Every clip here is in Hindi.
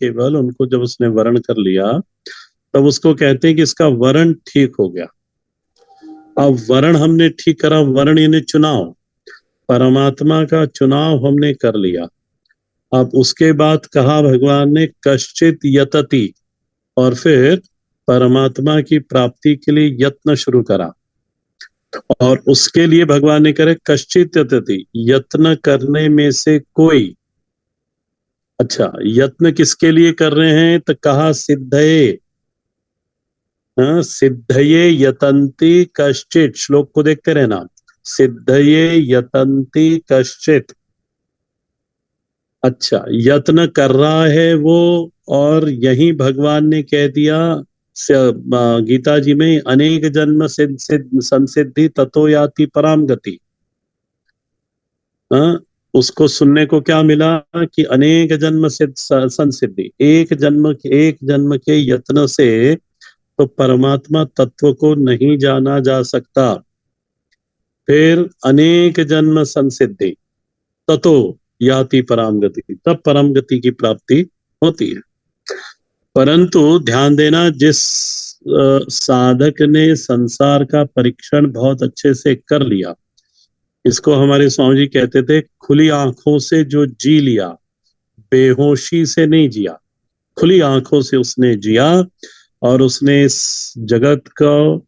केवल उनको जब उसने वरण कर लिया तब उसको कहते हैं कि इसका वरण ठीक हो गया। अब वरण हमने ठीक करा, वर्ण यानी चुनाव, परमात्मा का चुनाव हमने कर लिया। अब उसके बाद कहा भगवान ने कश्चित यतति, और फिर परमात्मा की प्राप्ति के लिए यत्न शुरू करा। और उसके लिए भगवान ने करे कश्चित यतति, यत्न करने में से कोई। अच्छा, यत्न किसके लिए कर रहे हैं? तो कहा सिद्धये, हाँ, सिद्धये यतन्ति कश्चित, श्लोक को देखते रहना, सिद्धये यतन्ति कश्चित। अच्छा, यत्न कर रहा है वो, और यही भगवान ने कह दिया गीता जी में, अनेक जन्म संसिद्धि ततो याति पराम गति। उसको सुनने को क्या मिला कि अनेक जन्म से संसिद्धि, एक जन्म के यत्न से तो परमात्मा तत्व को नहीं जाना जा सकता। फिर अनेक जन्म संसिद्धि ततो याति परम गति, तब परम गति की प्राप्ति होती है। परंतु ध्यान देना, जिस साधक ने संसार का परीक्षण बहुत अच्छे से कर लिया, इसको हमारे स्वामी जी कहते थे, खुली आंखों से जो जी लिया, बेहोशी से नहीं जिया, खुली आंखों से उसने जिया, और उसने इस जगत को,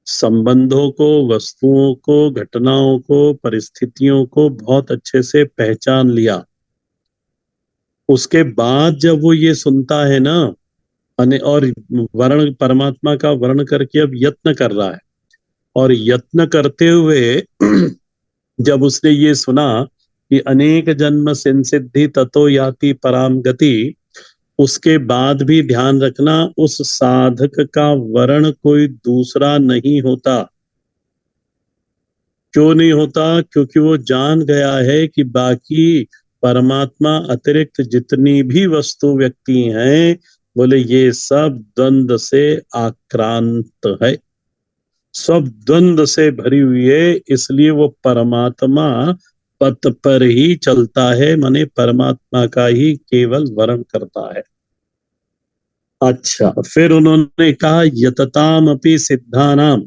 संबंधों को, वस्तुओं को, घटनाओं को, परिस्थितियों को बहुत अच्छे से पहचान लिया। उसके बाद जब वो ये सुनता है ना, और वर्ण, परमात्मा का वर्ण करके अब यत्न कर रहा है, और यत्न करते हुए जब उसने ये सुना कि अनेक जन्म संसिद्धि ततो याति पराम गति, उसके बाद भी ध्यान रखना, उस साधक का वर्ण कोई दूसरा नहीं होता। क्यों नहीं होता? क्योंकि वो जान गया है कि बाकी परमात्मा अतिरिक्त जितनी भी वस्तु व्यक्ति हैं, बोले ये सब द्वंद से आक्रांत है, सब द्वंद से भरी हुई है, इसलिए वो परमात्मा पथ पर ही चलता है, माने परमात्मा का ही केवल वर्ण करता है। अच्छा, फिर उन्होंने कहा यतताम अपि सिद्धानाम,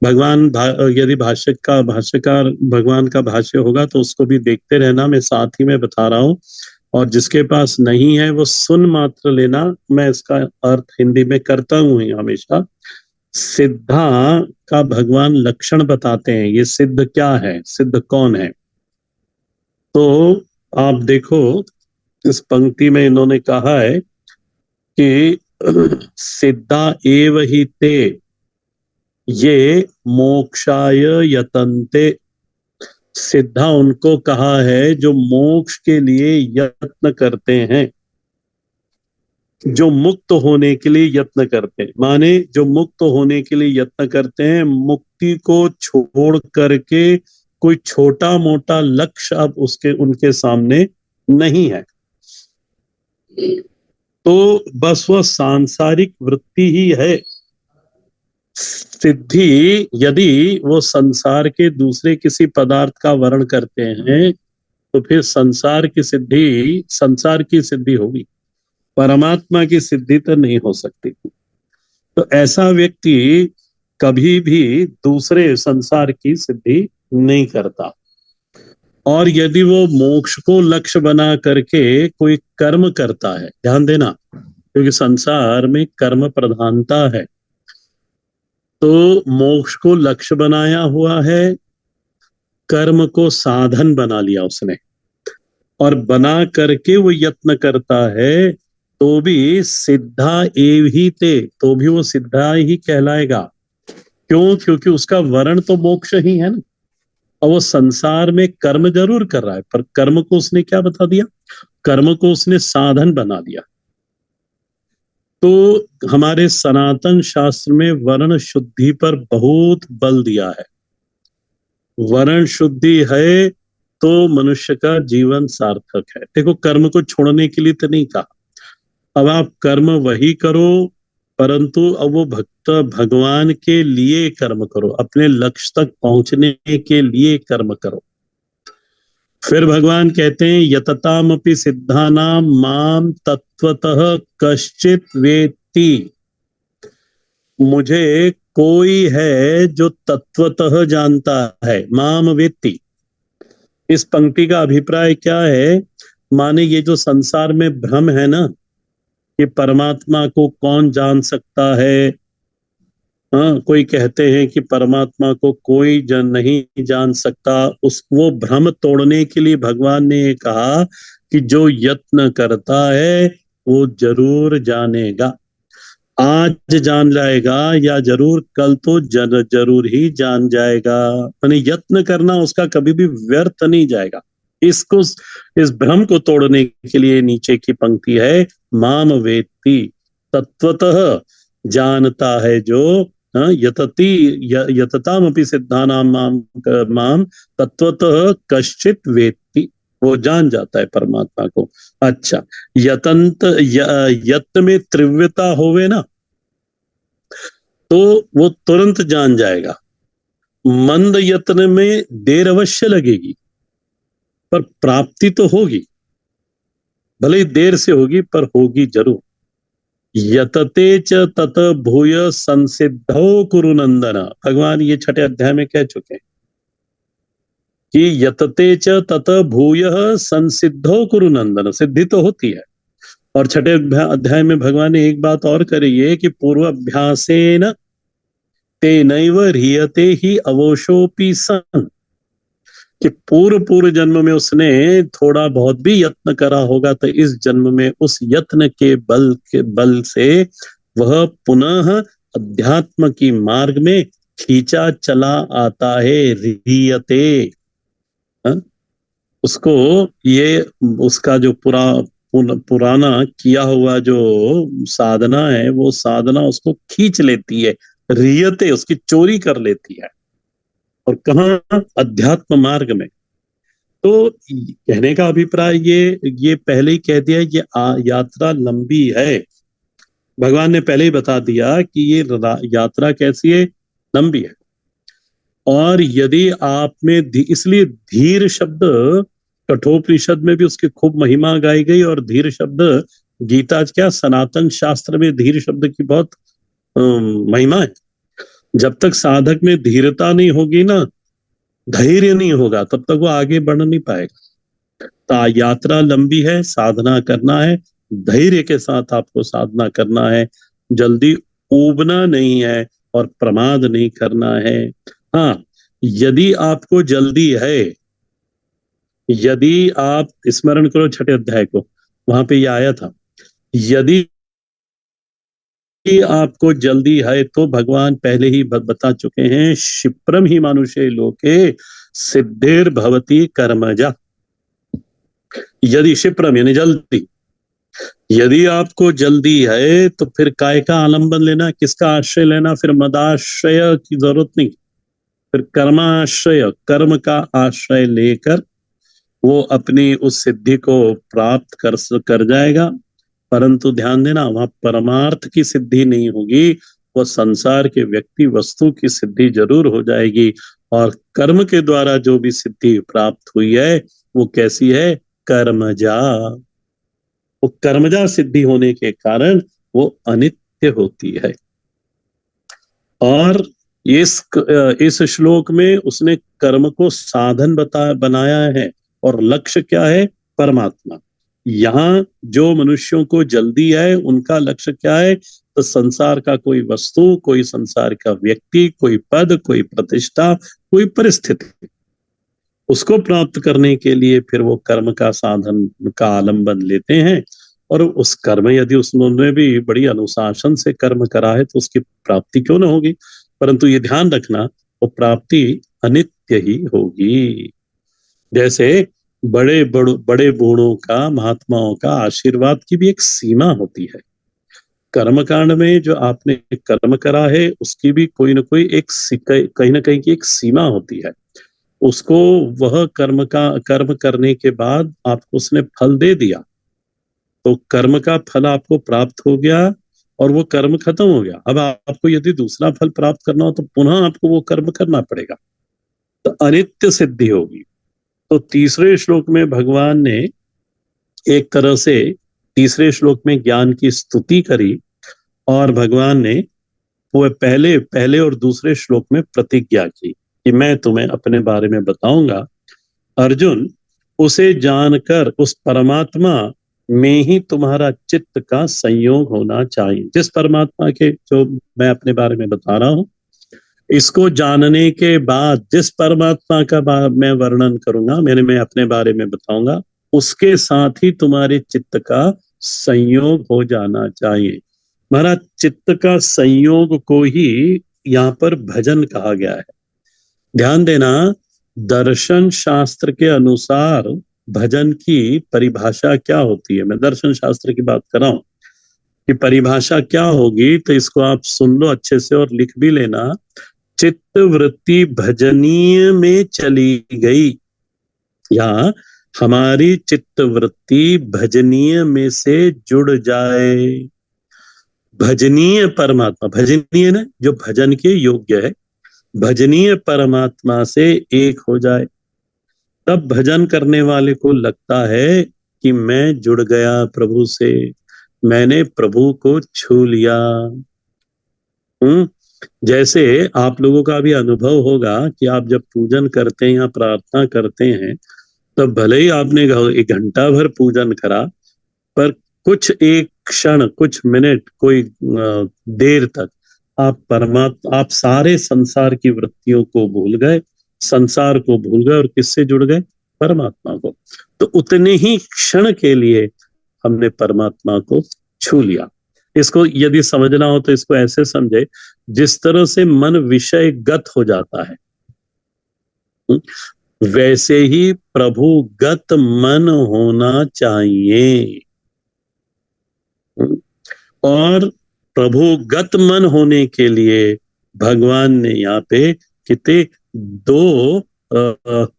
भगवान यदि भाष्यकार भगवान का भाष्य होगा तो उसको भी देखते रहना, मैं साथ ही में बता रहा हूं, और जिसके पास नहीं है वो सुन मात्र लेना, मैं इसका अर्थ हिंदी में करता हूं हमेशा। सिद्धा का भगवान लक्षण बताते हैं, ये सिद्ध क्या है, सिद्ध कौन है। तो आप देखो, इस पंक्ति में इन्होंने कहा है कि सिद्धा एव ही ते ये मोक्षाय यतन्ते, सिद्धा उनको कहा है जो मोक्ष के लिए यत्न करते हैं, जो मुक्त होने के लिए यत्न करते हैं, माने जो मुक्त होने के लिए यत्न करते हैं, मुक्ति को छोड़ करके कोई छोटा मोटा लक्ष्य अब उनके सामने नहीं है, तो बस वह सांसारिक वृत्ति ही है। सिद्धि, यदि वो संसार के दूसरे किसी पदार्थ का वर्ण करते हैं तो फिर संसार की सिद्धि होगी, परमात्मा की सिद्धि तो नहीं हो सकती। तो ऐसा व्यक्ति कभी भी दूसरे संसार की सिद्धि नहीं करता। और यदि वो मोक्ष को लक्ष्य बना करके कोई कर्म करता है, ध्यान देना, क्योंकि संसार में कर्म प्रधानता है, तो मोक्ष को लक्ष्य बनाया हुआ है, कर्म को साधन बना लिया उसने, और बना करके वो यत्न करता है, तो भी सिद्धा एव ही ते, तो भी वो सिद्धा ही कहलाएगा। क्यों? क्योंकि उसका वर्ण तो मोक्ष ही है ना, और वो संसार में कर्म जरूर कर रहा है, पर कर्म को उसने क्या बता दिया, कर्म को उसने साधन बना दिया। तो हमारे सनातन शास्त्र में वर्ण शुद्धि पर बहुत बल दिया है। वर्ण शुद्धि है तो मनुष्य का जीवन सार्थक है। देखो, कर्म को छोड़ने के लिए तो नहीं कहा, अब आप कर्म वही करो, परंतु अब वो भगवान के लिए कर्म करो, अपने लक्ष्य तक पहुंचने के लिए कर्म करो। फिर भगवान कहते हैं यततामपि सिद्धानाम माम तत्वतः कश्चित वेत्ति। मुझे कोई है जो तत्वतः जानता है, माम वेत्ति। इस पंक्ति का अभिप्राय क्या है? माने ये जो संसार में भ्रम है ना कि परमात्मा को कौन जान सकता है। हाँ, कोई कहते हैं कि परमात्मा को कोई जन नहीं जान सकता। उस वो भ्रम तोड़ने के लिए भगवान ने ये कहा कि जो यत्न करता है वो जरूर जानेगा। आज जान जाएगा या जरूर कल तो जरूर ही जान जाएगा। यानी यत्न करना उसका कभी भी व्यर्थ नहीं जाएगा। इसको, इस भ्रम को तोड़ने के लिए नीचे की पंक्ति है माम वेत्ति, तत्वतः जानता है जो। हाँ, यतति यततामपि सिद्धानाम माम माम तत्वतः कश्चित वेत्ति। वो जान जाता है परमात्मा को। अच्छा, यत्न में तीव्रता होवे ना तो वो तुरंत जान जाएगा। मंद यत्न में देर अवश्य लगेगी पर प्राप्ति तो होगी, भले ही देर से होगी पर होगी जरूर। यतते च तत भूय संसिद्धो कुरु नंदन। भगवान ये छठे अध्याय में कह चुके हैं कि यतते च तत भूय संसिद्धो कुरु नंदन। सिद्धि तो होती है। और छठे अध्याय में भगवान ने एक बात और करी है कि पूर्वाभ्यासेन तेनैव ह्रियते ही अवशोपि सन। कि पूर्व पूर्व जन्म में उसने थोड़ा बहुत भी यत्न करा होगा तो इस जन्म में उस यत्न के बल से वह पुनः अध्यात्म की मार्ग में खींचा चला आता है। ह्रियते, हाँ? उसको ये उसका जो पुराना किया हुआ जो साधना है वो साधना उसको खींच लेती है। रियते उसकी चोरी कर लेती है। और कहाँ? अध्यात्म मार्ग में। तो कहने का अभिप्राय ये पहले ही कह दिया, ये यात्रा लंबी है। भगवान ने पहले ही बता दिया कि ये यात्रा कैसी है, लंबी है। और यदि आप में इसलिए धीर शब्द कठोपनिषद में भी उसकी खूब महिमा गाई गई। और धीर शब्द गीता क्या सनातन शास्त्र में धीर शब्द की बहुत महिमा है। जब तक साधक में धीरता नहीं होगी ना, धैर्य नहीं होगा, तब तक वो आगे बढ़ नहीं पाएगा। तो यात्रा लंबी है, साधना करना है, धैर्य के साथ आपको साधना करना है। जल्दी ऊबना नहीं है और प्रमाद नहीं करना है। हाँ, यदि आपको जल्दी है, यदि आप स्मरण करो छठे अध्याय को, वहां पे ये आया था, यदि आपको जल्दी है तो भगवान पहले ही बता चुके हैं क्षिप्रम ही मानुषे लोके सिद्धिर भवती कर्मजा। यदि क्षिप्रम यानी जल्दी, यदि आपको जल्दी है तो फिर काय का आलंबन लेना, किसका आश्रय लेना? फिर मदाश्रय की जरूरत नहीं, फिर कर्माश्रय, कर्म का आश्रय लेकर वो अपनी उस सिद्धि को प्राप्त कर जाएगा। परंतु ध्यान देना, वहां परमार्थ की सिद्धि नहीं होगी, वो संसार के व्यक्ति वस्तु की सिद्धि जरूर हो जाएगी। और कर्म के द्वारा जो भी सिद्धि प्राप्त हुई है वो कैसी है? कर्मजा। वो कर्मजा सिद्धि होने के कारण वो अनित्य होती है। और इस श्लोक में उसने कर्म को साधन बनाया है। और लक्ष्य क्या है? परमात्मा। यहाँ जो मनुष्यों को जल्दी है उनका लक्ष्य क्या है? तो संसार का कोई वस्तु, कोई संसार का व्यक्ति, कोई पद, कोई प्रतिष्ठा, कोई परिस्थिति, उसको प्राप्त करने के लिए फिर वो कर्म का साधन का आलंबन लेते हैं। और उस कर्म, यदि उसने भी बड़ी अनुशासन से कर्म करा है तो उसकी प्राप्ति क्यों ना होगी। परंतु ये ध्यान रखना, वो प्राप्ति अनित्य ही होगी। जैसे बड़े बूढ़ों का, महात्माओं का आशीर्वाद की भी एक सीमा होती है। कर्म कांड में जो आपने कर्म करा है उसकी भी कोई ना कोई एक कहीं ना कहीं की एक सीमा होती है। उसको, वह कर्म करने के बाद आपको उसने फल दे दिया तो कर्म का फल आपको प्राप्त हो गया और वो कर्म खत्म हो गया। अब आपको यदि दूसरा फल प्राप्त करना हो तो पुनः आपको वो कर्म करना पड़ेगा, तो अनित्य सिद्धि होगी। तो तीसरे श्लोक में भगवान ने एक तरह से तीसरे श्लोक में ज्ञान की स्तुति करी, और भगवान ने वो पहले पहले और दूसरे श्लोक में प्रतिज्ञा की कि मैं तुम्हें अपने बारे में बताऊंगा। अर्जुन, उसे जानकर उस परमात्मा में ही तुम्हारा चित्त का संयोग होना चाहिए। जिस परमात्मा के जो मैं अपने बारे में बता रहा हूं, इसको जानने के बाद जिस परमात्मा का मैं वर्णन करूंगा, मैं अपने बारे में बताऊंगा, उसके साथ ही तुम्हारे चित्त का संयोग हो जाना चाहिए। हमारा चित्त का संयोग को ही यहाँ पर भजन कहा गया है। ध्यान देना, दर्शन शास्त्र के अनुसार भजन की परिभाषा क्या होती है। मैं दर्शन शास्त्र की बात कर रहा हूं कि परिभाषा क्या होगी, तो इसको आप सुन लो अच्छे से और लिख भी लेना। चित्त वृत्ति भजनीय में चली गई, या हमारी चित्त वृत्ति भजनीय में से जुड़ जाए। भजनीय परमात्मा, भजनीय ना जो भजन के योग्य है, भजनीय परमात्मा से एक हो जाए, तब भजन करने वाले को लगता है कि मैं जुड़ गया प्रभु से, मैंने प्रभु को छू लिया। जैसे आप लोगों का भी अनुभव होगा कि आप जब पूजन करते हैं या प्रार्थना करते हैं, तब भले ही आपने 1 घंटा भर पूजन करा, पर कुछ एक क्षण, कुछ मिनट, कोई देर तक आप सारे संसार की वृत्तियों को भूल गए, संसार को भूल गए, और किससे जुड़ गए? परमात्मा को। तो उतने ही क्षण के लिए हमने परमात्मा को छू लिया। इसको यदि समझना हो तो इसको ऐसे समझे, जिस तरह से मन विषयगत हो जाता है, वैसे ही प्रभुगत मन होना चाहिए। और प्रभुगत मन होने के लिए भगवान ने यहाँ पे कितने 2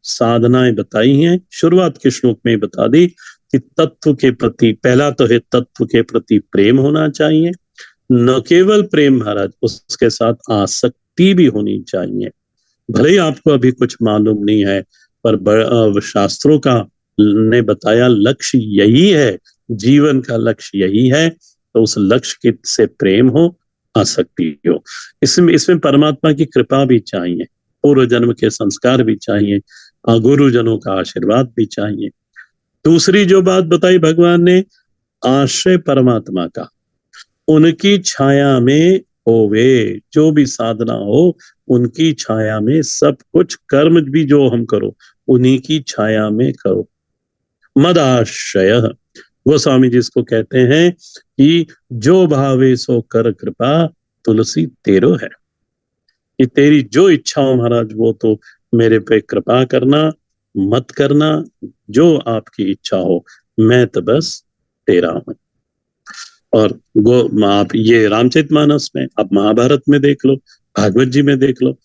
साधनाएं बताई हैं। शुरुआत के श्लोक में बता दी कि तत्व के प्रति, पहला तो है तत्व के प्रति प्रेम होना चाहिए। न केवल प्रेम महाराज, उसके साथ आसक्ति भी होनी चाहिए। भले ही आपको अभी कुछ मालूम नहीं है, पर शास्त्रों का ने बताया लक्ष्य यही है, जीवन का लक्ष्य यही है, तो उस लक्ष्य से प्रेम हो, आसक्ति हो। इसमें परमात्मा की कृपा भी चाहिए, पूर्व जन्म के संस्कार भी चाहिए, गुरुजनों का आशीर्वाद भी चाहिए। दूसरी जो बात बताई भगवान ने, आश्रय परमात्मा का, उनकी छाया में होवे, जो भी साधना हो उनकी छाया में, सब कुछ कर्म भी जो हम करो उन्हीं की छाया में करो। मदाश्रय, गोस्वामी जी इसको कहते हैं कि जो भावे सो कर कृपा, तुलसी तेरो है। कि तेरी जो इच्छा हो महाराज, वो तो मेरे पे कृपा करना, मत करना, जो आपकी इच्छा हो, मैं तो बस तेरा हूं। और आप ये रामचरितमानस में, आप महाभारत में देख लो, भागवत जी में देख लो,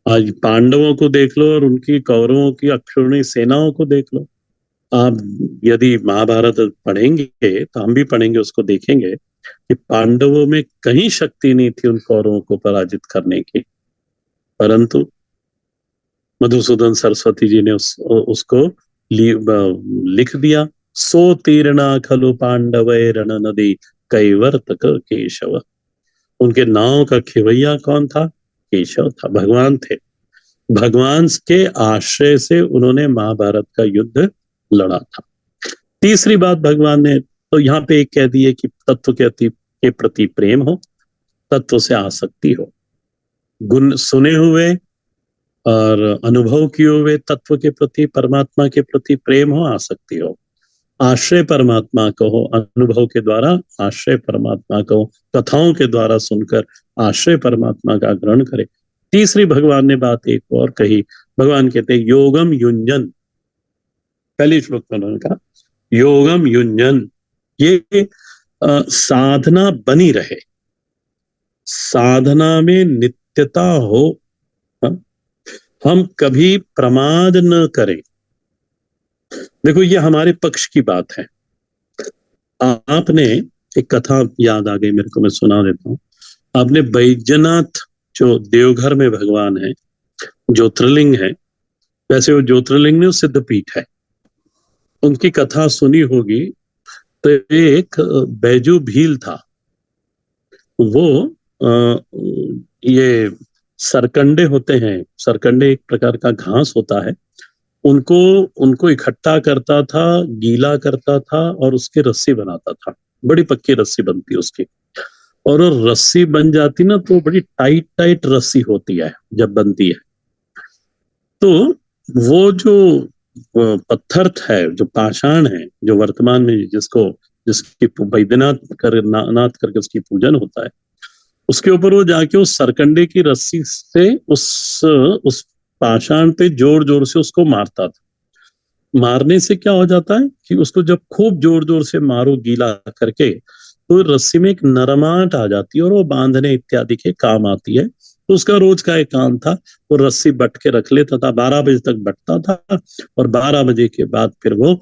आज पांडवों को देख लो और उनकी कौरवों की अक्षौहिणी सेनाओं को देख लो। आप यदि महाभारत पढ़ेंगे तो हम भी पढ़ेंगे, उसको देखेंगे कि पांडवों में कहीं शक्ति नहीं थी उन कौरवों को पराजित करने की, परंतु मधुसूदन सरस्वती जी ने उसको लिख दिया। सो तीर्णा खलु पांडवै रण नदी कैवर्तक केशव। उनके नाव का खिवैया कौन था? केशव था, भगवान थे। भगवान के आश्रय से उन्होंने महाभारत का युद्ध लड़ा था। तीसरी बात भगवान ने तो यहाँ पे एक कह दी है कि तत्व के प्रति प्रेम हो, तत्व से आसक्ति हो, गुण सुने हुए और अनुभव किए हुए तत्व के प्रति, परमात्मा के प्रति प्रेम हो, आसक्ति हो। आश्रय परमात्मा को हो, अनुभव के द्वारा आश्रय परमात्मा को, कथाओं के द्वारा सुनकर आश्रय परमात्मा का ग्रहण करे। तीसरी भगवान ने बात एक और कही, भगवान कहते हैं योगम युंजन। पहले श्लोक में उन्होंने कहा योगम युंजन, ये साधना बनी रहे, साधना में नित्यता हो, हम कभी प्रमाद न करें। देखो ये हमारे पक्ष की बात है। आपने एक कथा याद आ गई मेरे को, मैं सुना देता हूँ। आपने बैजनाथ, जो देवघर में भगवान है, ज्योतिर्लिंग है, वैसे वो ज्योतिर्लिंग नहीं, सिद्धपीठ है। उनकी कथा सुनी होगी। तो एक बैजू भील था, वो ये सरकंडे होते हैं, सरकंडे एक प्रकार का घास होता है, उनको उनको इकट्ठा करता था, गीला करता था और उसकी रस्सी बनाता था। बड़ी पक्की रस्सी बनती है उसकी। और वो रस्सी बन जाती ना तो बड़ी टाइट टाइट रस्सी होती है जब बनती है। तो वो जो पत्थर है, जो पाषाण है, जो वर्तमान में जिसकी वैद्यनाथ नाथ करके उसकी पूजन होता है, उसके ऊपर वो जाके उस सरकंडे की रस्सी से उस पाषाण पे जोर जोर से उसको मारता था। मारने से क्या हो जाता है कि उसको जब खूब जोर जोर से मारो गीला करके, तो रस्सी में एक नरमाहट आ जाती है और वो बांधने इत्यादि के काम आती है। तो उसका रोज का एक काम था, वो रस्सी बट के रख लेता था, 12 बजे तक बटता था, और 12 बजे के बाद फिर वो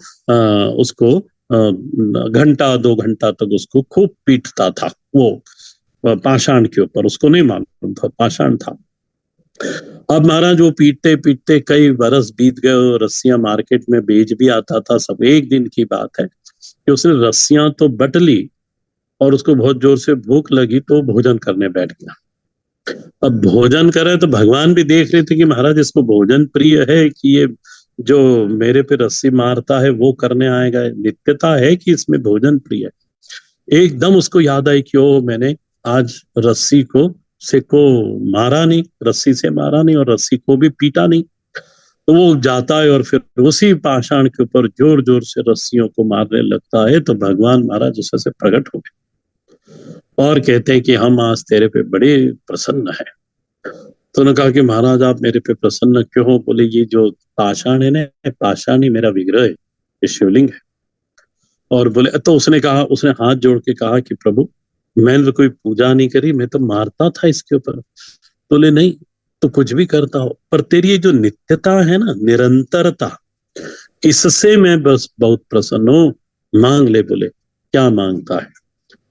उसको घंटा 2 घंटा तक उसको खूब पीटता था। वो पाषाण के ऊपर, उसको नहीं मालूम था पाषाण था। अब महाराज वो पीटते पीटते कई बरस बीत गए और रस्सियां मार्केट में बेच भी आता था सब। एक दिन की बात है कि उसने रस्सियां तो बट ली और उसको बहुत जोर से भूख लगी, तो भोजन करने बैठ गया। अब भोजन करे तो भगवान भी देख रहे थे कि महाराज इसको भोजन प्रिय है कि ये जो मेरे पे रस्सी मारता है वो करने आएगा, नित्यता है कि इसमें भोजन प्रिय है। एकदम उसको याद आई कि ओ, मैंने आज रस्सी को मारा नहीं, रस्सी से मारा नहीं और रस्सी को भी पीटा नहीं। तो वो जाता है और फिर उसी पाषाण के ऊपर जोर जोर से रस्सियों को मारने लगता है। तो भगवान महाराज उससे से प्रकट हो गए और कहते हैं कि हम आज तेरे पे बड़े प्रसन्न हैं। तो उन्होंने कहा कि महाराज आप मेरे पे प्रसन्न क्यों हो? बोले ये जो पाषाण है ना, पाषाण ही मेरा विग्रह है, ये शिवलिंग है। और बोले, तो उसने कहा, उसने हाथ जोड़ के कहा कि प्रभु मैंने तो कोई पूजा नहीं करी, मैं तो मारता था इसके ऊपर। बोले नहीं, तो कुछ भी करता हो, पर तेरी ये जो नित्यता है ना, निरंतरता, इससे मैं बस बहुत प्रसन्न हूँ। मांग ले। बोले क्या मांगता है?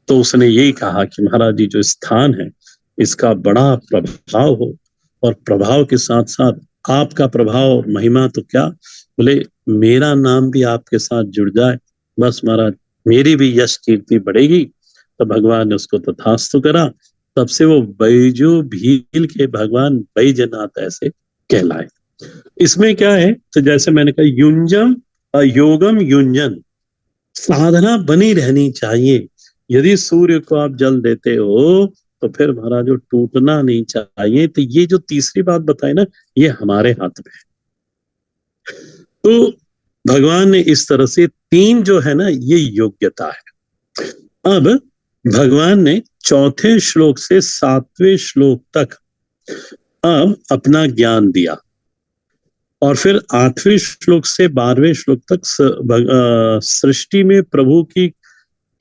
तो उसने यही कहा कि महाराज जी जो स्थान है इसका बड़ा प्रभाव हो, और प्रभाव के साथ साथ आपका प्रभाव और महिमा तो क्या, बोले मेरा नाम भी आपके साथ जुड़ जाए, बस महाराज मेरी भी यश कीर्ति बढ़ेगी। तो भगवान ने उसको तथास्तु करा। तब से वो बैजू भील के भगवान बैजनाथ ऐसे कहलाए। इसमें क्या है, तो जैसे मैंने कहा युंजम योगम युंजन, साधना बनी रहनी चाहिए। यदि सूर्य को आप जल देते हो तो फिर महाराज वो टूटना नहीं चाहिए। तो ये जो तीसरी बात बताई ना, ये हमारे हाथ में है। तो भगवान ने इस तरह से तीन जो है ना, ये योग्यता है। अब भगवान ने चौथे श्लोक से 7वें श्लोक तक अब अपना ज्ञान दिया, और फिर 8वें श्लोक से 12वें श्लोक तक सृष्टि में प्रभु की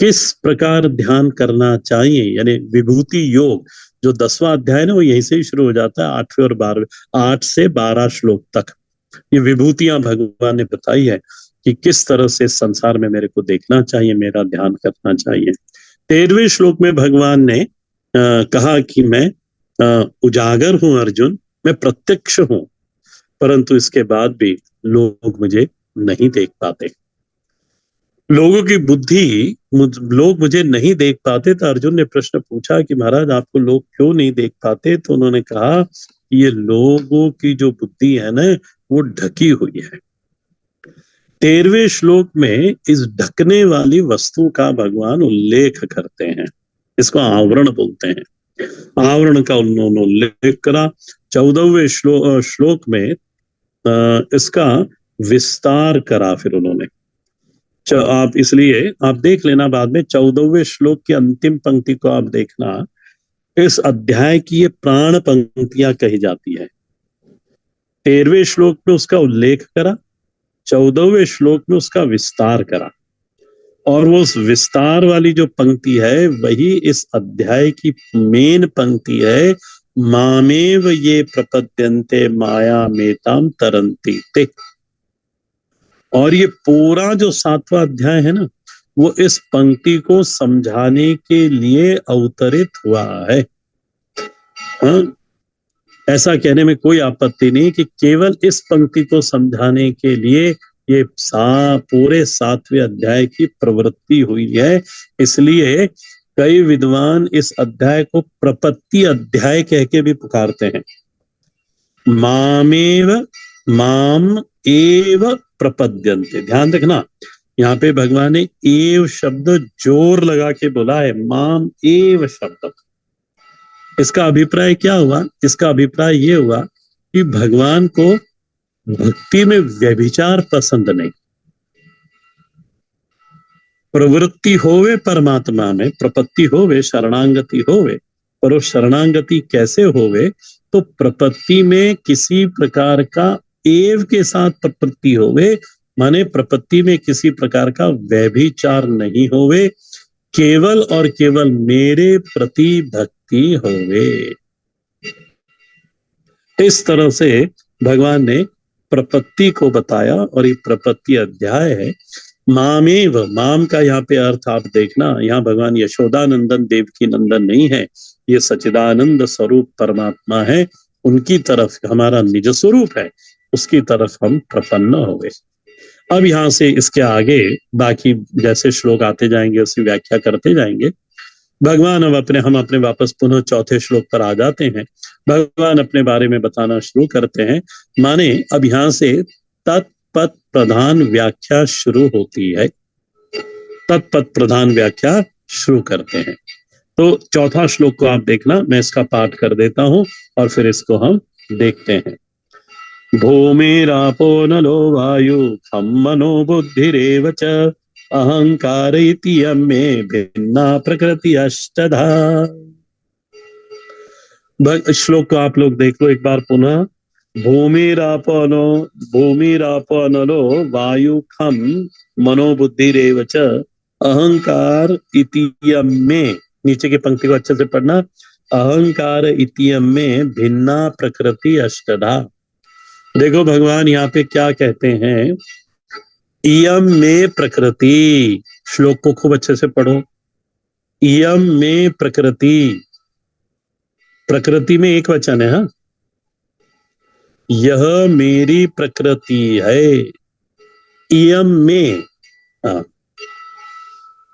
किस प्रकार ध्यान करना चाहिए, यानी विभूति योग। जो 10वां अध्याय ना, वो यहीं से ही शुरू हो जाता है, 8वें और 12वें, 8 से 12 श्लोक तक ये विभूतियां भगवान ने बताई है कि किस तरह से संसार में मेरे को देखना चाहिए, मेरा ध्यान करना चाहिए। 13वें श्लोक में भगवान ने कहा कि मैं उजागर हूं अर्जुन, मैं प्रत्यक्ष हूं, परंतु इसके बाद भी लोग मुझे नहीं देख पाते। लोगों की बुद्धि, लोग मुझे नहीं देख पाते। तो अर्जुन ने प्रश्न पूछा कि महाराज आपको लोग क्यों नहीं देख पाते? तो उन्होंने कहा ये लोगों की जो बुद्धि है ना, वो ढकी हुई है। 13वें श्लोक में इस ढकने वाली वस्तु का भगवान उल्लेख करते हैं, इसको आवरण बोलते हैं। आवरण का उन्होंने उल्लेख करा। 14वें श्लोक में इसका विस्तार करा फिर उन्होंने। आप इसलिए आप देख लेना बाद में, 14वें श्लोक की अंतिम पंक्ति को आप देखना, इस अध्याय की ये प्राण पंक्तियां कही जाती है। 13वें श्लोक में उसका उल्लेख करा, 14वें श्लोक में उसका विस्तार करा, और वो उस विस्तार वाली जो पंक्ति है वही इस अध्याय की मेन पंक्ति है। मामेव ये प्रपद्यन्ते माया मेताम तरन्ति ते। और ये पूरा जो 7वां अध्याय है ना, वो इस पंक्ति को समझाने के लिए अवतरित हुआ है। हाँ, ऐसा कहने में कोई आपत्ति नहीं कि केवल इस पंक्ति को समझाने के लिए ये पूरे 7वें अध्याय की प्रवृत्ति हुई है। इसलिए कई विद्वान इस अध्याय को प्रपत्ति अध्याय कह के भी पुकारते हैं। मामेव माम एव प्रपद्यन्ते, ध्यान रखना, यहाँ पे भगवान ने एव शब्द जोर लगा के बोला है, माम एव शब्द। इसका अभिप्राय क्या हुआ? इसका अभिप्राय ये हुआ कि भगवान को भक्ति में व्यभिचार पसंद नहीं। प्रवृत्ति होवे परमात्मा में, प्रपत्ति होवे, शरणांगति होवे, पर वो शरणांगति कैसे होवे? तो प्रपत्ति में किसी प्रकार का एव के साथ प्रपत्ति होवे, माने प्रपत्ति में किसी प्रकार का व्यभिचार नहीं होवे, केवल और केवल मेरे प्रति भक्ति होवे। इस तरह से भगवान ने प्रपत्ति को बताया और ये प्रपत्ति अध्याय है। मामेव, माम का यहाँ पे अर्थ आप देखना, यहाँ भगवान यशोदानंदन देवकी नंदन नहीं है, ये सच्चिदानंद स्वरूप परमात्मा है, उनकी तरफ हमारा निज स्वरूप है, उसकी तरफ हम प्रपन्न हो गए। अब यहाँ से इसके आगे बाकी जैसे श्लोक आते जाएंगे उसकी व्याख्या करते जाएंगे। भगवान अब हम अपने वापस पुनः चौथे श्लोक पर आ जाते हैं। भगवान अपने बारे में बताना शुरू करते हैं। माने अब यहाँ से तत्पद प्रधान व्याख्या शुरू होती है। तत्पद प्रधान व्याख्या शुरू करते हैं। तो चौथा श्लोक को आप देखना, मैं इसका पाठ कर देता हूं और फिर इसको हम देखते हैं। भूमिरापो नलो वायु खम मनो बुद्धिरेव च अहंकार इति मे भिन्ना प्रकृति अष्टधा। श्लोक को आप लोग देख लो एक बार पुनः। भूमिरापो नलो वायु खम मनो बुद्धिरेव च अहंकार इति मे, नीचे की पंक्ति को अच्छे से पढ़ना, अहंकार इति मे भिन्ना प्रकृति अष्टधा। देखो भगवान यहाँ पे क्या कहते हैं, इयम में प्रकृति, श्लोक को खूब अच्छे से पढ़ो। इयम में प्रकृति, प्रकृति में एक वचन है, हाँ, यह मेरी प्रकृति है। इयम में, हाँ,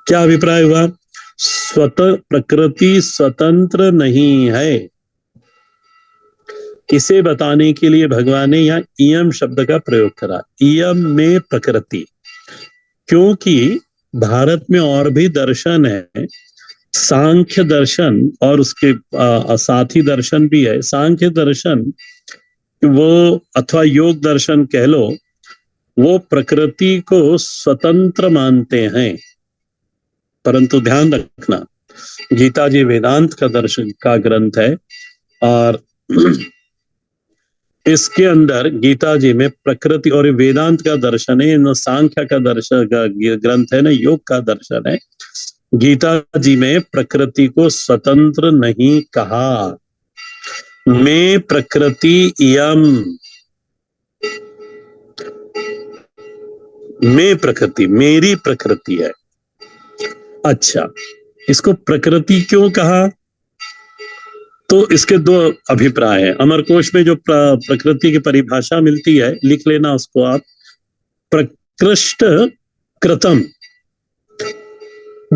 क्या अभिप्राय हुआ? प्रकृति स्वतंत्र नहीं है। इसे बताने के लिए भगवान ने यहाँ इयम शब्द का प्रयोग करा, इयम में प्रकृति, क्योंकि भारत में और भी दर्शन है, सांख्य दर्शन और उसके साथी दर्शन भी है। सांख्य दर्शन वो अथवा योग दर्शन कह लो, वो प्रकृति को स्वतंत्र मानते हैं। परंतु ध्यान रखना, गीता जी वेदांत का दर्शन का ग्रंथ है और इसके अंदर गीता जी में प्रकृति, और वेदांत का दर्शन है, न सांख्य का दर्शन का ग्रंथ है, न योग का दर्शन है। गीता जी में प्रकृति को स्वतंत्र नहीं कहा। मैं प्रकृति इयम, मैं प्रकृति, मेरी प्रकृति है। अच्छा, इसको प्रकृति क्यों कहा? तो इसके दो अभिप्राय हैं। अमरकोश में जो प्रकृति की परिभाषा मिलती है, लिख लेना उसको आप। प्रकृष्ट कृतम,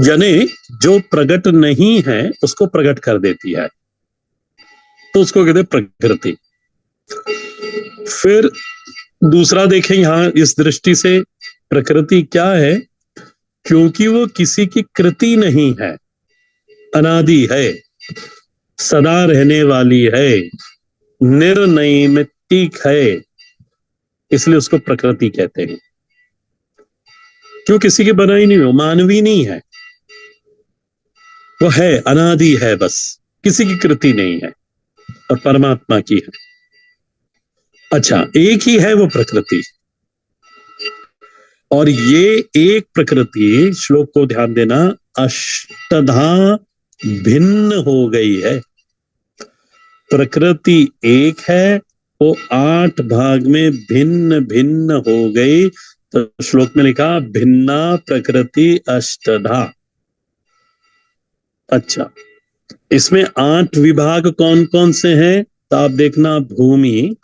यानी जो प्रकट नहीं है उसको प्रकट कर देती है, तो उसको कहते हैं प्रकृति। फिर दूसरा देखें यहां इस दृष्टि से, प्रकृति क्या है? क्योंकि वो किसी की कृति नहीं है, अनादि है, सदा रहने वाली है, निर्नैमित्तिक है, इसलिए उसको प्रकृति कहते हैं। क्यों? किसी की बनाई नहीं हो, मानवी नहीं है, वो है, अनादि है, बस किसी की कृति नहीं है, और परमात्मा की है। अच्छा, एक ही है वो प्रकृति, और ये एक प्रकृति, श्लोक को ध्यान देना, अष्टधा भिन्न हो गई है। प्रकृति एक है, वो 8 भाग में भिन्न भिन्न हो गई, तो श्लोक में लिखा भिन्ना प्रकृति अष्टधा। अच्छा, इसमें 8 विभाग कौन कौन से हैं? तो आप देखना भूमि,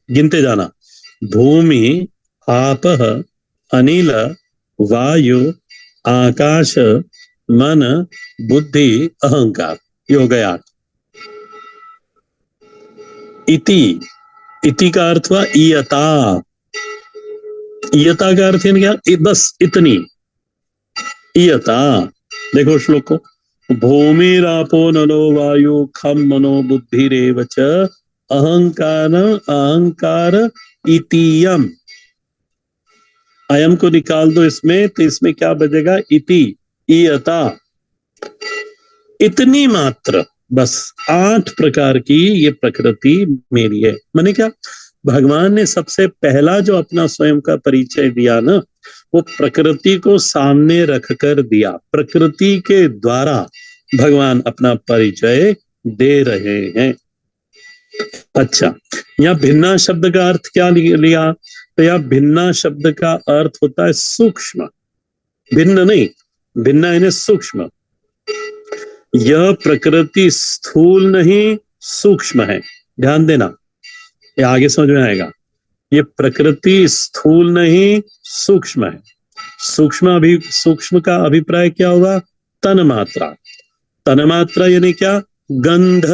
गिनते जाना, भूमि, आपः, अनिल, वायु, आकाश, मन, बुद्धि, अहंकार, ये हो गया। इति, इति का अर्थ हुआ इयता। इयता का अर्थ है क्या? बस इतनी, इयता। देखो श्लोक को, भूमिरापो नलो वायु खम मनो बुद्धिरेव च अहंकार अहंकार इतियम। अयम को निकाल दो इसमें, तो इसमें क्या बचेगा? इति, इयता, इतनी मात्र। बस 8 प्रकार की ये प्रकृति मेरी है। माने क्या? भगवान ने सबसे पहला जो अपना स्वयं का परिचय दिया ना, वो प्रकृति को सामने रखकर दिया। प्रकृति के द्वारा भगवान अपना परिचय दे रहे हैं। अच्छा, यहाँ भिन्ना शब्द का अर्थ क्या लिया? तो यह भिन्ना शब्द का अर्थ होता है सूक्ष्म, भिन्न नहीं, भिन्न यानी सूक्ष्म। यह प्रकृति स्थूल नहीं सूक्ष्म है, ध्यान देना, ये आगे समझ में आएगा। ये प्रकृति स्थूल नहीं सूक्ष्म है। सूक्ष्म का अभिप्राय क्या होगा? तन्मात्रा। तन्मात्रा यानी क्या? गंध।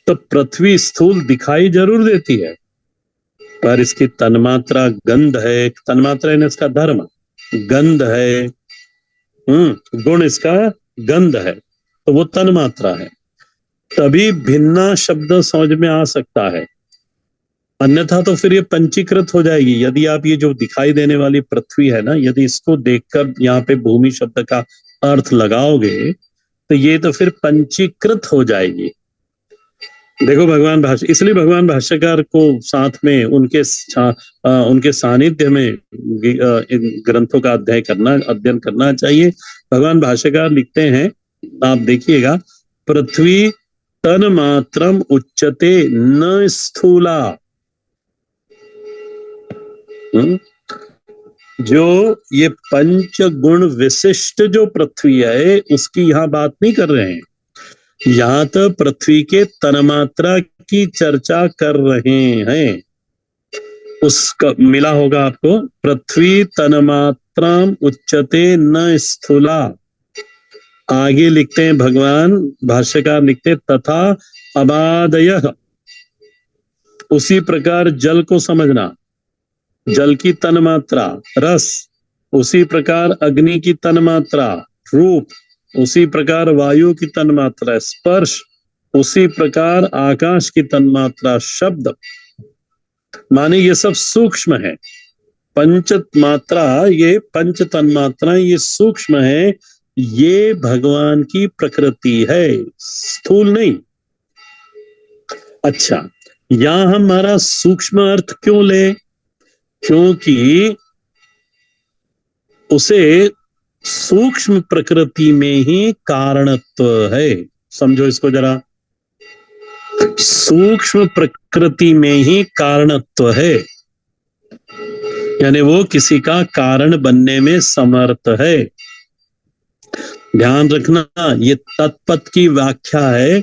तो पृथ्वी स्थूल दिखाई जरूर देती है, पर इसकी तन्मात्रा गंध है। तन्मात्रा यानी इसका धर्म, गंध है। गुण इसका गंध है, तो वो तन्मात्रा है। तभी भिन्ना शब्द समझ में आ सकता है, अन्यथा तो फिर ये पंचीकृत हो जाएगी। यदि आप ये जो दिखाई देने वाली पृथ्वी है ना, यदि इसको देखकर यहाँ पे भूमि शब्द का अर्थ लगाओगे, तो ये तो फिर पंचीकृत हो जाएगी। देखो भगवान भाष्य, इसलिए भगवान भाष्यकार को साथ में उनके सानिध्य में इन ग्रंथों का अध्ययन करना चाहिए। भगवान भाष्यकार लिखते हैं, आप देखिएगा, पृथ्वी तन मात्रम उच्चते न स्थूला। जो ये पंच गुण विशिष्ट जो पृथ्वी है, उसकी यहां बात नहीं कर रहे हैं। यहां तो पृथ्वी के तन्मात्रा की चर्चा कर रहे हैं। उसका मिला होगा आपको, पृथ्वी तन्मात्राम उच्चते न स्थूला। आगे लिखते हैं भगवान भाष्यकार लिखते, तथा अबादयः। उसी प्रकार जल को समझना, जल की तन्मात्रा रस, उसी प्रकार अग्नि की तन्मात्रा रूप, उसी प्रकार वायु की तन्मात्रा स्पर्श, उसी प्रकार आकाश की तन्मात्रा शब्द। माने ये सब सूक्ष्म है। पंच मात्रा, ये पंच तन्मात्रा ये सूक्ष्म है। ये भगवान की प्रकृति है, स्थूल नहीं। अच्छा, यहां हमारा सूक्ष्म अर्थ क्यों ले? क्योंकि उसे सूक्ष्म प्रकृति में ही कारणत्व है। समझो इसको जरा, सूक्ष्म प्रकृति में ही कारणत्व है, यानी वो किसी का कारण बनने में समर्थ है। ध्यान रखना, ये तत्पद की व्याख्या है,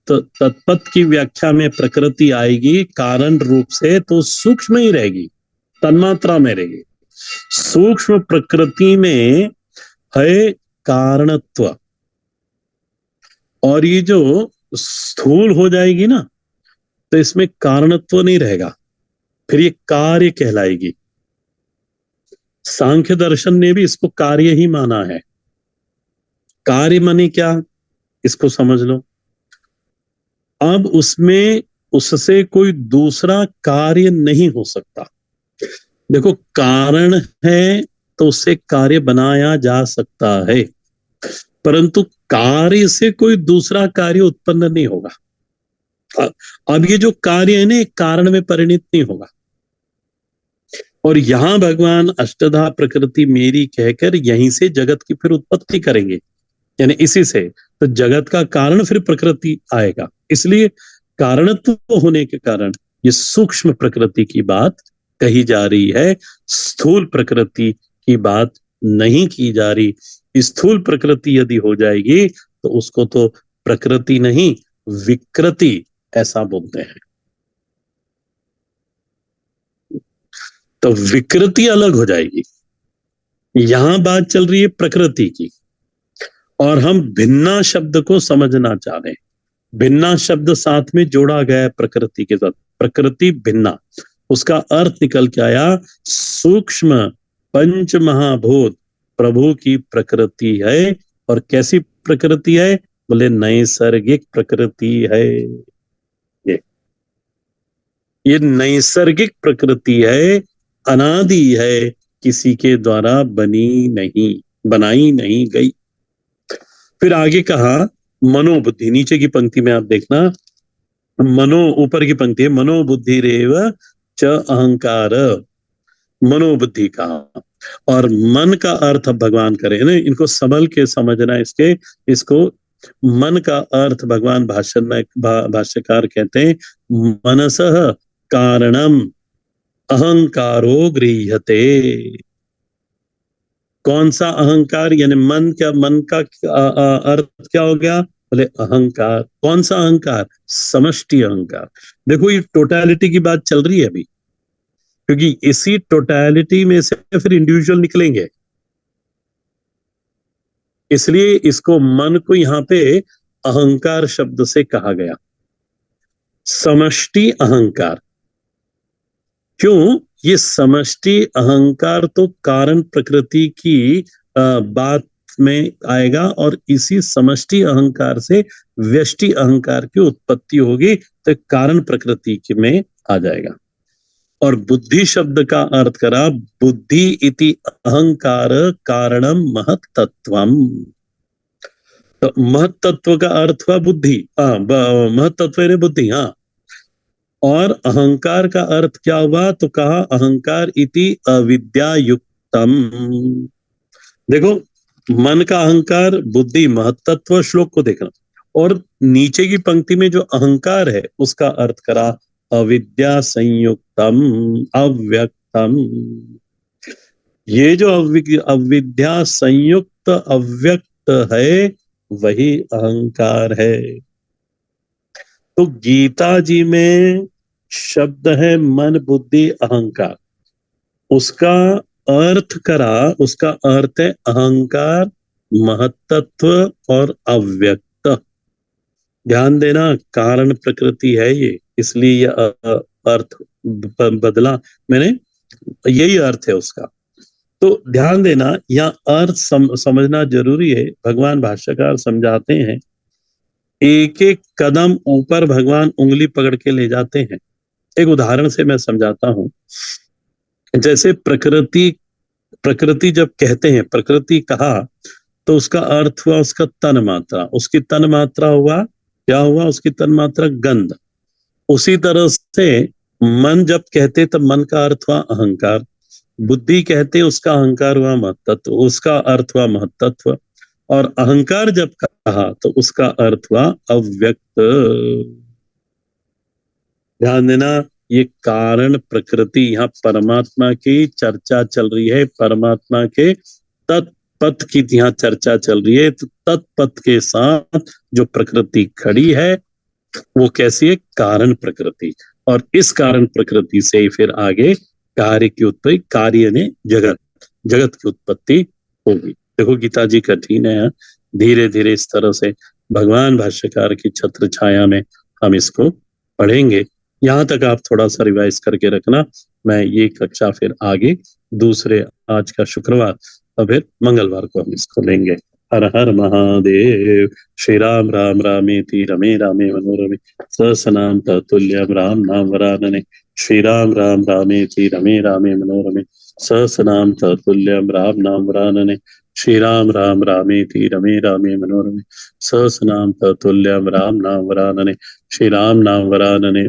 तो तत्पद की व्याख्या में प्रकृति आएगी कारण रूप से, तो सूक्ष्म ही रहेगी, तन्मात्रा में रहेगी। सूक्ष्म प्रकृति में है कारणत्व, और ये जो स्थूल हो जाएगी ना, तो इसमें कारणत्व नहीं रहेगा, फिर ये कार्य कहलाएगी। सांख्य दर्शन ने भी इसको कार्य ही माना है। कार्य माने क्या, इसको समझ लो। अब उसमें उससे कोई दूसरा कार्य नहीं हो सकता। देखो, कारण है तो उससे कार्य बनाया जा सकता है, परंतु कार्य से कोई दूसरा कार्य उत्पन्न नहीं होगा। अब ये जो कार्य है ना, एक कारण में परिणित नहीं होगा। और यहां भगवान अष्टधा प्रकृति मेरी कहकर यहीं से जगत की फिर उत्पत्ति करेंगे, यानी इसी से तो जगत का कारण फिर प्रकृति आएगा। इसलिए कारणत्व होने के कारण ये सूक्ष्म प्रकृति की बात कही जा रही है, स्थूल प्रकृति की बात नहीं की जा रही। स्थूल प्रकृति यदि हो जाएगी तो उसको तो प्रकृति नहीं विकृति ऐसा बोलते हैं। तो विकृति अलग हो जाएगी। यहां बात चल रही है प्रकृति की, और हम भिन्ना शब्द को समझना चाह रहे हैं। भिन्ना शब्द साथ में जोड़ा गया है प्रकृति के साथ। प्रकृति भिन्ना, उसका अर्थ निकल के आया सूक्ष्म पंच महाभूत प्रभु की प्रकृति है। और कैसी प्रकृति है? बोले नैसर्गिक प्रकृति है। ये ये नैसर्गिक प्रकृति है, अनादि है, किसी के द्वारा बनी नहीं, बनाई नहीं गई। फिर आगे कहा मनोबुद्धि। नीचे की पंक्ति में आप देखना, मनो, ऊपर की पंक्ति है मनोबुद्धि रेव च अहंकार। मनोबुद्धि कहा, और मन का अर्थ अब भगवान करे ना, इनको संभल के समझना। इसको मन का अर्थ भगवान भाष्यकार कहते हैं मनसः कारणम अहंकारो गृह्यते। कौन सा अहंकार? यानी मन का अर्थ क्या हो गया? बोले अहंकार। कौन सा अहंकार? समष्टि अहंकार। देखो ये टोटलिटी की बात चल रही है अभी, क्योंकि इसी टोटलिटी में से फिर इंडिविजुअल निकलेंगे। इसलिए इसको, मन को यहां पे अहंकार शब्द से कहा गया, समष्टि अहंकार। क्यों? ये समष्टि अहंकार तो कारण प्रकृति की बात में आएगा, और इसी समष्टि अहंकार से व्यष्टि अहंकार की उत्पत्ति होगी, तो कारण प्रकृति में आ जाएगा। और बुद्धि शब्द का अर्थ करा बुद्धि इति अहंकार कारणम महत्तत्वम। तो महत्तत्व का अर्थ हुआ बुद्धि, महत्तत्व ने बुद्धि। हाँ, और अहंकार का अर्थ क्या हुआ? तो कहा अहंकार इति अविद्या युक्तम। देखो, मन का अहंकार, बुद्धि, महत्तत्व, श्लोक को देखना। और नीचे की पंक्ति में जो अहंकार है उसका अर्थ करा अविद्या संयुक्तम अव्यक्तम। ये जो अविद्या संयुक्त अव्यक्त है वही अहंकार है। तो गीता जी में शब्द है मन बुद्धि अहंकार, उसका अर्थ करा, उसका अर्थ है अहंकार, महत्तत्व और अव्यक्त। ध्यान देना, कारण प्रकृति है ये, इसलिए यह अर्थ बदला मैंने, यही अर्थ है उसका। तो ध्यान देना, यहाँ अर्थ समझना जरूरी है। भगवान भाष्यकार समझाते हैं, एक एक कदम ऊपर भगवान उंगली पकड़ के ले जाते हैं। एक उदाहरण से मैं समझाता हूं। जैसे प्रकृति, प्रकृति जब कहते हैं प्रकृति कहा, तो उसका अर्थ हुआ उसका तन मात्रा। उसकी तन मात्रा हुआ क्या? हुआ उसकी तन मात्रा गंध। उसी तरह से मन जब कहते तब मन का अर्थ हुआ अहंकार। बुद्धि कहते उसका अहंकार हुआ महत्तत्व, उसका अर्थ हुआ महत्तत्व। और अहंकार जब कहा तो उसका अर्थ हुआ अव्यक्त। ध्यान देना, ये कारण प्रकृति, यहाँ परमात्मा की चर्चा चल रही है, परमात्मा के तत्पथ की यहाँ चर्चा चल रही है। तो तत्पथ के साथ जो प्रकृति खड़ी है वो कैसी है? कारण प्रकृति। और इस कारण प्रकृति से ही फिर आगे कार्य की उत्पत्ति, कार्य ने जगत, जगत की उत्पत्ति होगी। देखो गीता जी कठिन है, धीरे धीरे इस तरह से भगवान भाष्यकार की छत्र छाया में हम इसको पढ़ेंगे। यहाँ तक आप थोड़ा सा रिवाइज करके रखना। मैं ये कक्षा फिर आगे दूसरे, आज का शुक्रवार और फिर मंगलवार को हम इसको लेंगे। हर हर महादेव। श्री राम राम रामेति रमे रामे मनोरमे सहस्रनाम तत्तुल्यं राम नाम वरानने। श्री राम राम रामेति रमे रामे मनोरमे सहस्रनाम तत्तुल्यं राम नाम वरानने। श्री राम राम रामेति रमे रामे मनोरमे सहस्रनाम तत्तुल्यं राम नाम वरानने। श्री राम नाम वरानने।